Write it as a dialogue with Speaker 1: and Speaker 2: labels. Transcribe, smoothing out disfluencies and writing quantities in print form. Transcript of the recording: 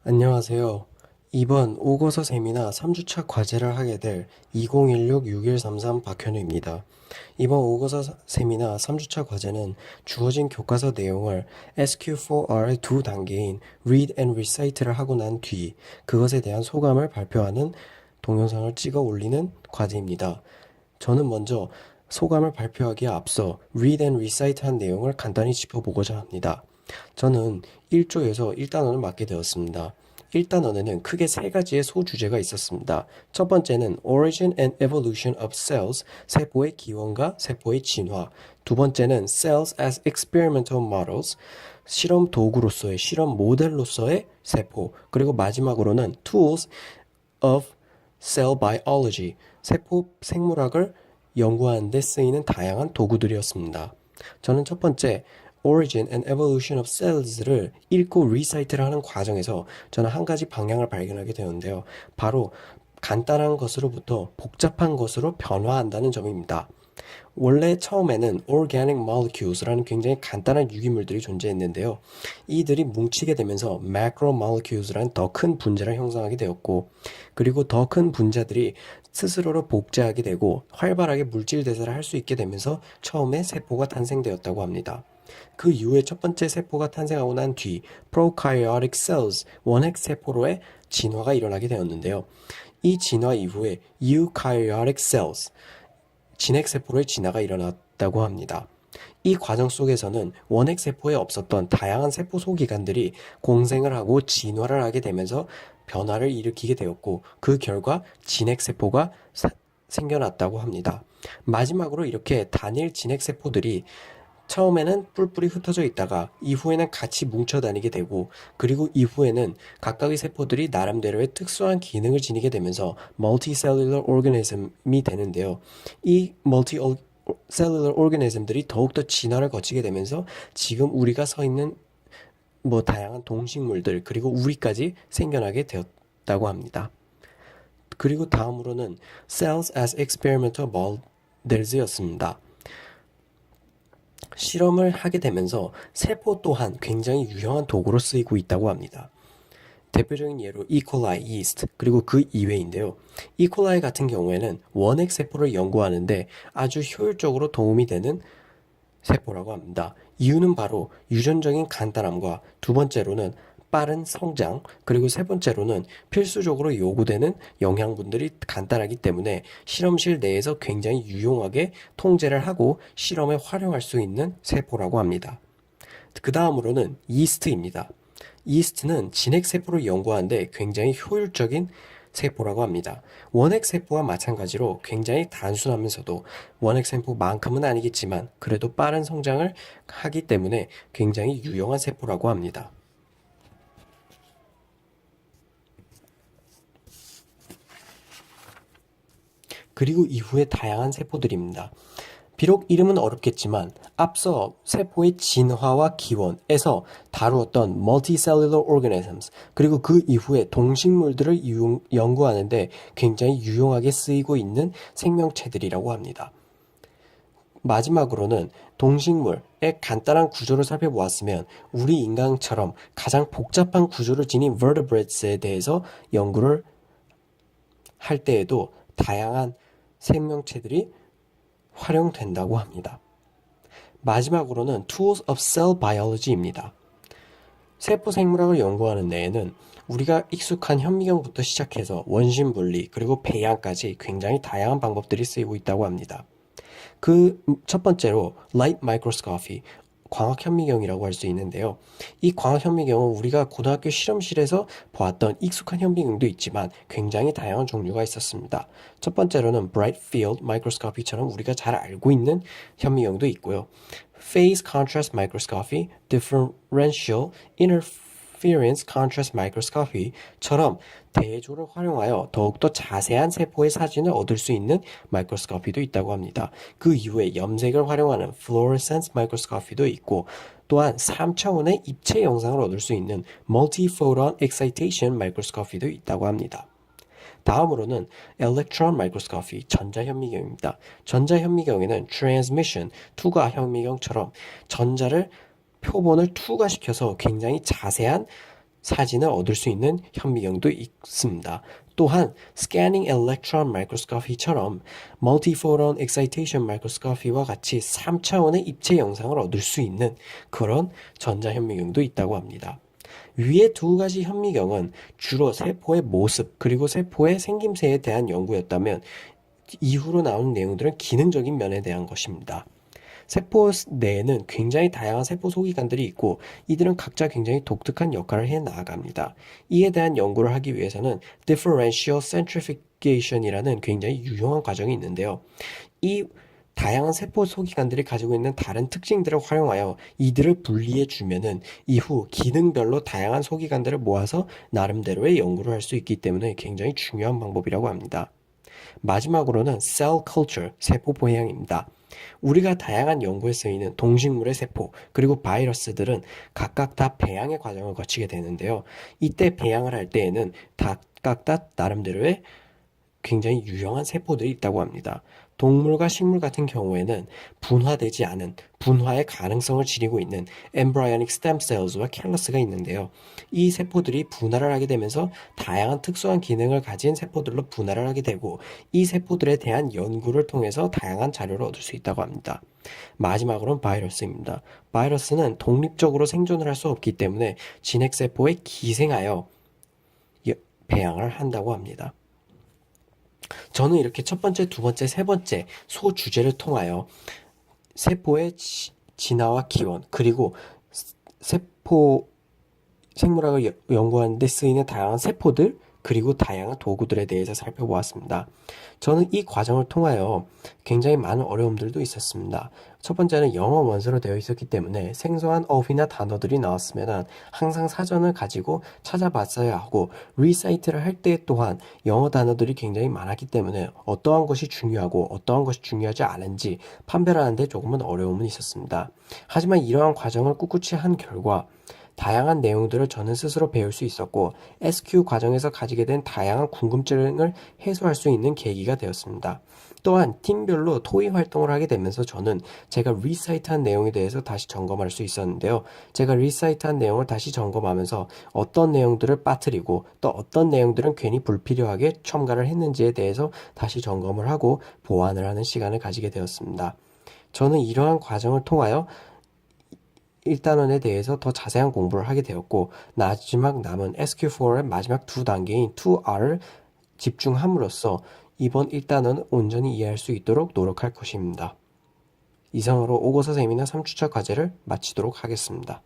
Speaker 1: 안녕하세요. 이번 오거서 세미나 3주차 과제를 하게 될 2016-6133 박현우입니다. 이번 오거서 세미나 3주차 과제는 주어진 교과서 내용을 SQ4R의 두 단계인 Read and Recite를 하고 난 뒤 그것에 대한 소감을 발표하는 동영상을 찍어 올리는 과제입니다. 저는 먼저 소감을 발표하기에 앞서 Read and Recite 한 내용을 간단히 짚어보고자 합니다. 저는 1조에서 1단원을 맡게 되었습니다. 1단원에는 크게 세 가지의 소주제가 있었습니다. 첫 번째는 Origin and Evolution of Cells, 세포의 기원과 세포의 진화. 두 번째는 Cells as Experimental Models, 실험 도구로서의, 실험 모델로서의 세포. 그리고 마지막으로는 Tools of Cell Biology, 세포 생물학을 연구하는 데 쓰이는 다양한 도구들이었습니다. 저는 첫 번째 Origin and Evolution of Cells를 읽고 리사이트를 하는 과정에서 저는 한 가지 방향을 발견하게 되었는데요. 바로 간단한 것으로부터 복잡한 것으로 변화한다는 점입니다. 원래 처음에는 Organic Molecules라는 굉장히 간단한 유기물들이 존재했는데요. 이들이 뭉치게 되면서 Macromolecules라는 더 큰 분자를 형성하게 되었고, 그리고 더 큰 분자들이 스스로를 복제하게 되고 활발하게 물질 대사를 할 수 있게 되면서 처음에 세포가 탄생되었다고 합니다. 그 이후에 첫 번째 세포가 탄생하고 난 뒤 Prokaryotic Cells, 원핵 세포로의 진화가 일어나게 되었는데요. 이 진화 이후에 Eukaryotic Cells, 진핵세포로의 진화가 일어났다고 합니다. 이 과정 속에서는 원핵세포에 없었던 다양한 세포 소기관들이 공생을 하고 진화를 하게 되면서 변화를 일으키게 되었고, 그 결과 진핵세포가 생겨났다고 합니다. 마지막으로 이렇게 단일 진핵세포들이 처음에는 뿔뿔이 흩어져 있다가 이후에는 같이 뭉쳐 다니게 되고, 그리고 이후에는 각각의 세포들이 나름대로의 특수한 기능을 지니게 되면서 multicellular organism이 되는데요. 이 multicellular organism들이 더욱더 진화를 거치게 되면서 지금 우리가 서 있는 다양한 동식물들, 그리고 우리까지 생겨나게 되었다고 합니다. 그리고 다음으로는 cells as experimental models였습니다. 실험을 하게 되면서 세포 또한 굉장히 유용한 도구로 쓰이고 있다고 합니다. 대표적인 예로 이콜라이, 이스트, 그리고 그 이외인데요. 이콜라이 같은 경우에는 원핵 세포를 연구하는데 아주 효율적으로 도움이 되는 세포라고 합니다. 이유는 바로 유전적인 간단함과 두 번째로는 빠른 성장, 그리고 세 번째로는 필수적으로 요구되는 영양분들이 간단하기 때문에 실험실 내에서 굉장히 유용하게 통제를 하고 실험에 활용할 수 있는 세포라고 합니다. 그 다음으로는 이스트입니다. 이스트는 진핵세포를 연구하는데 굉장히 효율적인 세포라고 합니다. 원핵세포와 마찬가지로 굉장히 단순하면서도 원핵세포만큼은 아니겠지만 그래도 빠른 성장을 하기 때문에 굉장히 유용한 세포라고 합니다. 그리고 이후에 다양한 세포들입니다. 비록 이름은 어렵겠지만 앞서 세포의 진화와 기원에서 다루었던 multicellular organisms, 그리고 그 이후에 동식물들을 연구하는데 굉장히 유용하게 쓰이고 있는 생명체들이라고 합니다. 마지막으로는 동식물의 간단한 구조를 살펴보았으면 우리 인간처럼 가장 복잡한 구조를 지닌 vertebrates에 대해서 연구를 할 때에도 다양한 생명체들이 활용된다고 합니다. 마지막으로는 Tools of Cell Biology입니다. 세포 생물학을 연구하는 데에는 우리가 익숙한 현미경부터 시작해서 원심 분리, 그리고 배양까지 굉장히 다양한 방법들이 쓰이고 있다고 합니다. 그 첫 번째로 Light Microscopy, 광학 현미경이라고 할 수 있는데요. 이 광학 현미경은 우리가 고등학교 실험실에서 보았던 익숙한 현미경도 있지만 굉장히 다양한 종류가 있었습니다. 첫 번째로는 Bright Field Microscopy처럼 우리가 잘 알고 있는 현미경도 있고요. Phase Contrast Microscopy, Differential Interference Contrast Microscopy처럼 대조를 활용하여 더욱더 자세한 세포의 사진을 얻을 수 있는 마이크로스코피도 있다고 합니다. 그 이후에 염색을 활용하는 Fluorescence Microscopy도 있고, 또한 3차원의 입체 영상을 얻을 수 있는 Multiphoton Excitation Microscopy도 있다고 합니다. 다음으로는 Electron Microscopy, 전자현미경입니다. 전자현미경에는 Transmission, 투과 현미경처럼 전자를 표본을 투과시켜서 굉장히 자세한 사진을 얻을 수 있는 현미경도 있습니다. 또한 Scanning Electron Microscopy처럼 Multiphoton Excitation Microscopy와 같이 3차원의 입체 영상을 얻을 수 있는 그런 전자현미경도 있다고 합니다. 위의 두 가지 현미경은 주로 세포의 모습 그리고 세포의 생김새에 대한 연구였다면 이후로 나오는 내용들은 기능적인 면에 대한 것입니다. 세포 내에는 굉장히 다양한 세포 소기관들이 있고 이들은 각자 굉장히 독특한 역할을 해 나아갑니다. 이에 대한 연구를 하기 위해서는 differential centrifugation이라는 굉장히 유용한 과정이 있는데요. 이 다양한 세포 소기관들이 가지고 있는 다른 특징들을 활용하여 이들을 분리해 주면은 이후 기능별로 다양한 소기관들을 모아서 나름대로의 연구를 할 수 있기 때문에 굉장히 중요한 방법이라고 합니다. 마지막으로는 cell culture, 세포 보양입니다. 우리가 다양한 연구에 쓰이는 동식물의 세포 그리고 바이러스들은 각각 다 배양의 과정을 거치게 되는데요. 이때 배양을 할 때에는 각각 다 나름대로의 굉장히 유용한 세포들이 있다고 합니다. 동물과 식물 같은 경우에는 분화되지 않은 분화의 가능성을 지니고 있는 embryonic stem cells와 캘러스가 있는데요. 이 세포들이 분화를 하게 되면서 다양한 특수한 기능을 가진 세포들로 분화를 하게 되고 이 세포들에 대한 연구를 통해서 다양한 자료를 얻을 수 있다고 합니다. 마지막으로는 바이러스입니다. 바이러스는 독립적으로 생존을 할 수 없기 때문에 진핵세포에 기생하여 배양을 한다고 합니다. 저는 이렇게 첫 번째, 두 번째, 세 번째 소 주제를 통하여 세포의 진화와 기원, 그리고 세포 생물학을 연구하는 데 쓰이는 다양한 세포들, 그리고 다양한 도구들에 대해서 살펴보았습니다. 저는 이 과정을 통하여 굉장히 많은 어려움들도 있었습니다. 첫 번째는 영어 원서로 되어 있었기 때문에 생소한 어휘나 단어들이 나왔으면 항상 사전을 가지고 찾아봤어야 하고 리사이트를 할 때 또한 영어 단어들이 굉장히 많았기 때문에 어떠한 것이 중요하고 어떠한 것이 중요하지 않은지 판별을 하는데 조금은 어려움은 있었습니다. 하지만 이러한 과정을 꿋꿋이 한 결과 다양한 내용들을 저는 스스로 배울 수 있었고 SQ 과정에서 가지게 된 다양한 궁금증을 해소할 수 있는 계기가 되었습니다. 또한 팀별로 토의 활동을 하게 되면서 저는 제가 리사이트한 내용에 대해서 다시 점검할 수 있었는데요. 제가 리사이트한 내용을 다시 점검하면서 어떤 내용들을 빠뜨리고 또 어떤 내용들은 괜히 불필요하게 첨가를 했는지에 대해서 다시 점검을 하고 보완을 하는 시간을 가지게 되었습니다. 저는 이러한 과정을 통하여 1단원에 대해서 더 자세한 공부를 하게 되었고 마지막 남은 SQ4의 마지막 두 단계인 2R을 집중함으로써 이번 1단원을 온전히 이해할 수 있도록 노력할 것입니다. 이상으로 오고서 세미나 3주차 과제를 마치도록 하겠습니다.